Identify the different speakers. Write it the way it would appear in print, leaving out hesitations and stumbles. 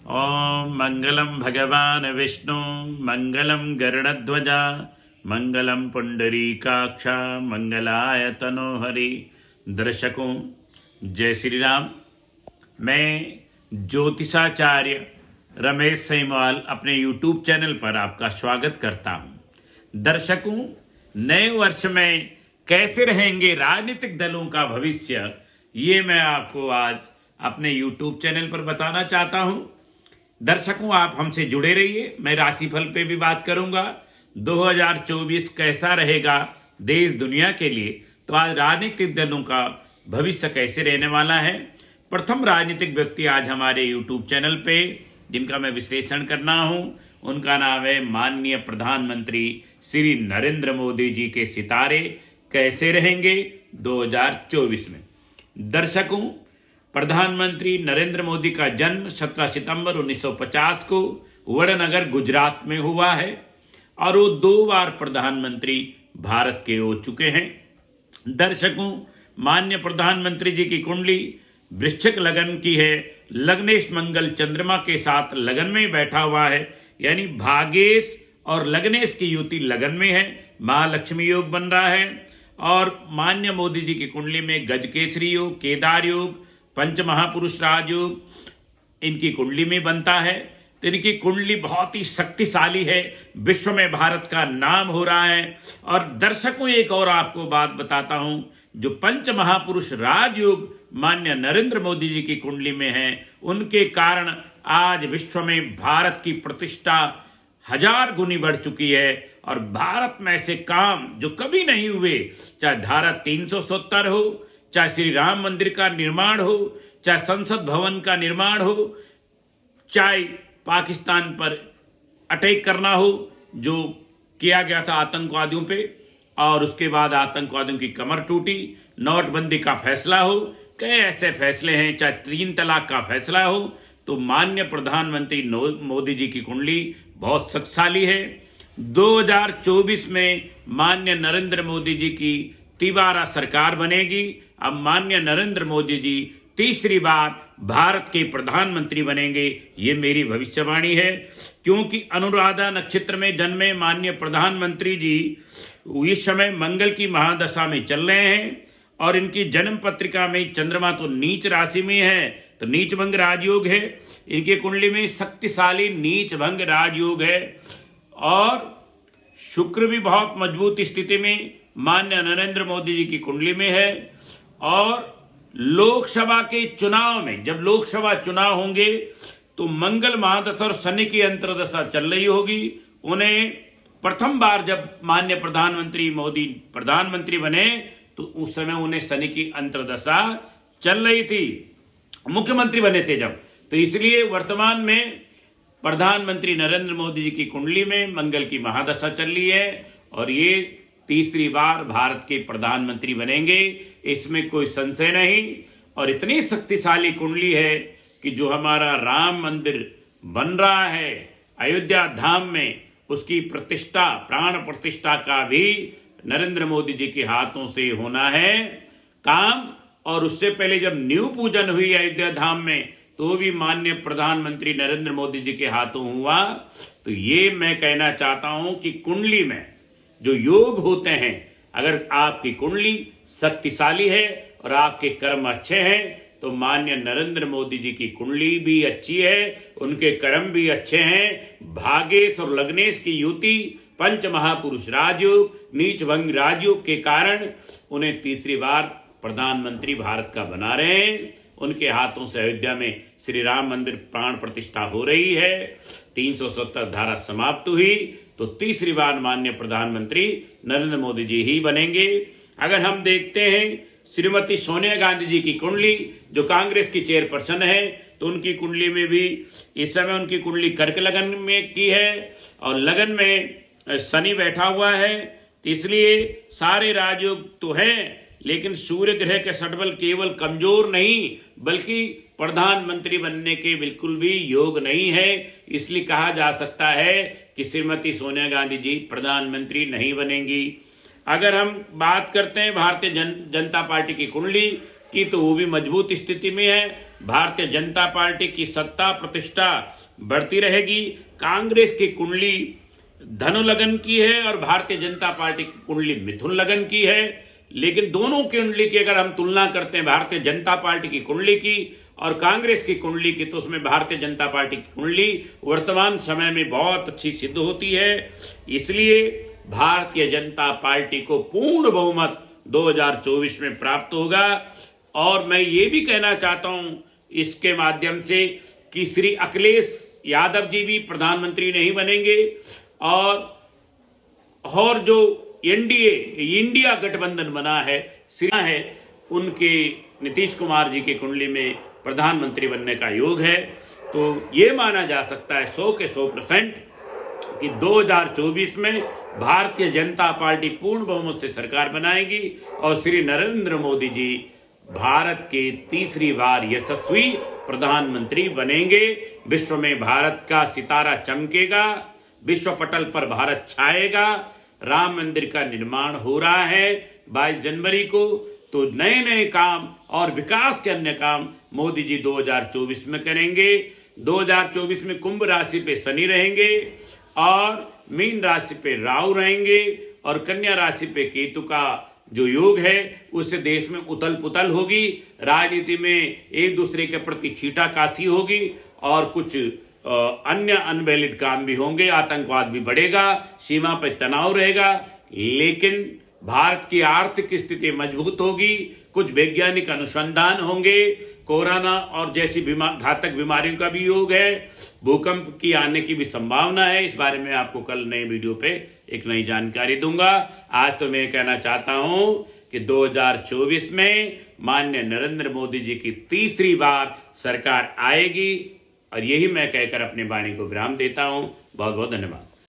Speaker 1: ओम मंगलम भगवान विष्णु मंगलम गरुड़ध्वजा मंगलम पुंडरीकाक्ष मंगलाय तनोहरि। दर्शकों, जय श्री राम। मैं ज्योतिषाचार्य रमेश सैमवाल अपने YouTube चैनल पर आपका स्वागत करता हूं। दर्शकों, नए वर्ष में कैसे रहेंगे राजनीतिक दलों का भविष्य, ये मैं आपको आज अपने YouTube चैनल पर बताना चाहता हूं। दर्शकों, आप हमसे जुड़े रहिए। मैं राशिफल पे भी बात करूंगा। 2024 कैसा रहेगा देश दुनिया के लिए, तो आज राजनीतिक दलों का भविष्य कैसे रहने वाला है। प्रथम राजनीतिक व्यक्ति आज हमारे YouTube चैनल पे जिनका मैं विश्लेषण करना हूं, उनका नाम है माननीय प्रधानमंत्री श्री नरेंद्र मोदी जी के सितारे कैसे रहेंगे 2024 में। दर्शकों, प्रधानमंत्री नरेंद्र मोदी का जन्म 17 सितंबर 1950 को वडनगर गुजरात में हुआ है और वो 2 बार प्रधानमंत्री भारत के हो चुके हैं। दर्शकों, माननीय प्रधानमंत्री जी की कुंडली वृश्चिक लगन की है। लग्नेश मंगल चंद्रमा के साथ लगन में बैठा हुआ है, यानी भागेश और लग्नेश की युति लगन में है। महालक्ष्मी योग बन रहा है और माननीय मोदी जी की कुंडली में गजकेसरी योग, केदार योग, पंच महापुरुष राजयोग इनकी कुंडली में बनता है। तो इनकी कुंडली बहुत ही शक्तिशाली है, विश्व में भारत का नाम हो रहा है। और दर्शकों, एक और आपको बात बताता हूं, जो पंच महापुरुष राजयोग माननीय नरेंद्र मोदी जी की कुंडली में है, उनके कारण आज विश्व में भारत की प्रतिष्ठा 1000 गुनी बढ़ चुकी है। और भारत में ऐसे काम जो कभी नहीं हुए, चाहे धारा 370 हो, चाहे श्री राम मंदिर का निर्माण हो, चाहे संसद भवन का निर्माण हो, चाहे पाकिस्तान पर अटैक करना हो जो किया गया था आतंकवादियों पे, और उसके बाद आतंकवादियों की कमर टूटी, नोटबंदी का फैसला हो, कई ऐसे फैसले हैं, चाहे 3 तलाक का फैसला हो, तो माननीय प्रधानमंत्री मोदी जी की कुंडली बहुत शक्तिशाली है। 2024 में माननीय नरेंद्र मोदी जी की तिबारा सरकार बनेगी। अब माननीय नरेंद्र मोदी जी तीसरी बार भारत के प्रधानमंत्री बनेंगे, ये मेरी भविष्यवाणी है। क्योंकि अनुराधा नक्षत्र में जन्मे माननीय प्रधानमंत्री जी इस समय मंगल की महादशा में चल रहे हैं और इनकी जन्म पत्रिका में चंद्रमा तो नीच राशि में है, तो नीच भंग राजयोग है। इनकी कुंडली में शक्तिशाली नीच भंग राजयोग है और शुक्र भी बहुत मजबूत स्थिति में माननीय नरेंद्र मोदी जी की कुंडली में है। और लोकसभा के चुनाव में, जब लोकसभा चुनाव होंगे, तो मंगल महादशा और शनि की अंतर्दशा चल रही होगी। उन्हें प्रथम बार जब माननीय प्रधानमंत्री मोदी प्रधानमंत्री बने, तो उस समय उन्हें शनि की अंतर्दशा चल रही थी, मुख्यमंत्री बने थे जब। तो इसलिए वर्तमान में प्रधानमंत्री नरेंद्र मोदी जी की कुंडली में मंगल की महादशा चल रही है और ये तीसरी बार भारत के प्रधानमंत्री बनेंगे, इसमें कोई संशय नहीं। और इतनी शक्तिशाली कुंडली है कि जो हमारा राम मंदिर बन रहा है अयोध्या धाम में, उसकी प्रतिष्ठा, प्राण प्रतिष्ठा का भी नरेंद्र मोदी जी के हाथों से होना है काम। और उससे पहले जब न्यू पूजन हुई अयोध्या धाम में, तो भी माननीय प्रधानमंत्री नरेंद्र मोदी जी के हाथों हुआ। तो ये मैं कहना चाहता हूं कि कुंडली में जो योग होते हैं, अगर आपकी कुंडली शक्तिशाली है और आपके कर्म अच्छे हैं, तो माननीय नरेंद्र मोदी जी की कुंडली भी अच्छी है, उनके कर्म भी अच्छे हैं। भागेश और लग्नेश की युति पंच महापुरुष राजयोग, नीच भंग राजयोग के कारण उन्हें तीसरी बार प्रधानमंत्री भारत का बना रहे हैं। उनके हाथों से अयोध्या में श्री राम मंदिर प्राण प्रतिष्ठा हो रही है। 370 धारा समाप्त हुई, तो तीसरी बार माननीय प्रधानमंत्री नरेंद्र मोदी जी ही बनेंगे। अगर हम देखते हैं श्रीमती सोनिया गांधी जी की कुंडली, जो कांग्रेस की चेयरपर्सन है, तो उनकी कुंडली में भी इस समय उनकी कुंडली कर्क लगन में की है और लगन में शनि बैठा हुआ है। इसलिए सारे राजयोग तो हैं, लेकिन सूर्य ग्रह के सटबल केवल कमजोर नहीं, बल्कि प्रधानमंत्री बनने के बिल्कुल भी योग नहीं है। इसलिए कहा जा सकता है कि श्रीमती सोनिया गांधी जी प्रधानमंत्री नहीं बनेंगी। अगर हम बात करते हैं भारतीय जनता पार्टी की कुंडली की, तो वो भी मजबूत स्थिति में है। भारतीय जनता पार्टी की सत्ता प्रतिष्ठा बढ़ती रहेगी। कांग्रेस की कुंडली धनु लगन की है और भारतीय जनता पार्टी की कुंडली मिथुन लगन की है, लेकिन दोनों कुंडली की अगर हम तुलना करते हैं भारतीय जनता पार्टी की कुंडली की और कांग्रेस की कुंडली की, तो उसमें भारतीय जनता पार्टी की कुंडली वर्तमान समय में बहुत अच्छी सिद्ध होती है। इसलिए भारतीय जनता पार्टी को पूर्ण बहुमत 2024 में प्राप्त होगा। और मैं ये भी कहना चाहता हूं इसके माध्यम से कि श्री अखिलेश यादव जी भी प्रधानमंत्री नहीं बनेंगे और जो एनडीए इंडिया गठबंधन बना है उनके नीतीश कुमार जी की कुंडली में प्रधानमंत्री बनने का योग है। तो ये माना जा सकता है 100 के 100% कि 2024 में भारतीय जनता पार्टी पूर्ण बहुमत से सरकार बनाएगी और श्री नरेंद्र मोदी जी भारत के तीसरी बार यशस्वी प्रधानमंत्री बनेंगे। विश्व में भारत का सितारा चमकेगा, विश्व पटल पर भारत छाएगा। राम मंदिर का निर्माण हो रहा है 22 जनवरी को, तो नए नए काम और विकास के अन्य काम मोदी जी 2024 में करेंगे। 2024 में कुंभ राशि पे शनि रहेंगे और मीन राशि पे राहु रहेंगे और कन्या राशि पे केतु का जो योग है उससे देश में उथल पुथल होगी। राजनीति में एक दूसरे के प्रति छींटाकाशी होगी और कुछ अन्य अनवैलिड काम भी होंगे, आतंकवाद भी बढ़ेगा, सीमा पर तनाव रहेगा। लेकिन भारत की आर्थिक स्थिति मजबूत होगी, कुछ वैज्ञानिक अनुसंधान होंगे, कोरोना और जैसी घातक बीमारियों का भी योग है, भूकंप की आने की भी संभावना है। इस बारे में आपको कल नए वीडियो पे एक नई जानकारी दूंगा। आज तो मैं कहना चाहता हूं कि 2024 में माननीय नरेंद्र मोदी जी की तीसरी बार सरकार आएगी और यही मैं कहकर अपनी वाणी को विराम देता हूं। बहुत बहुत धन्यवाद।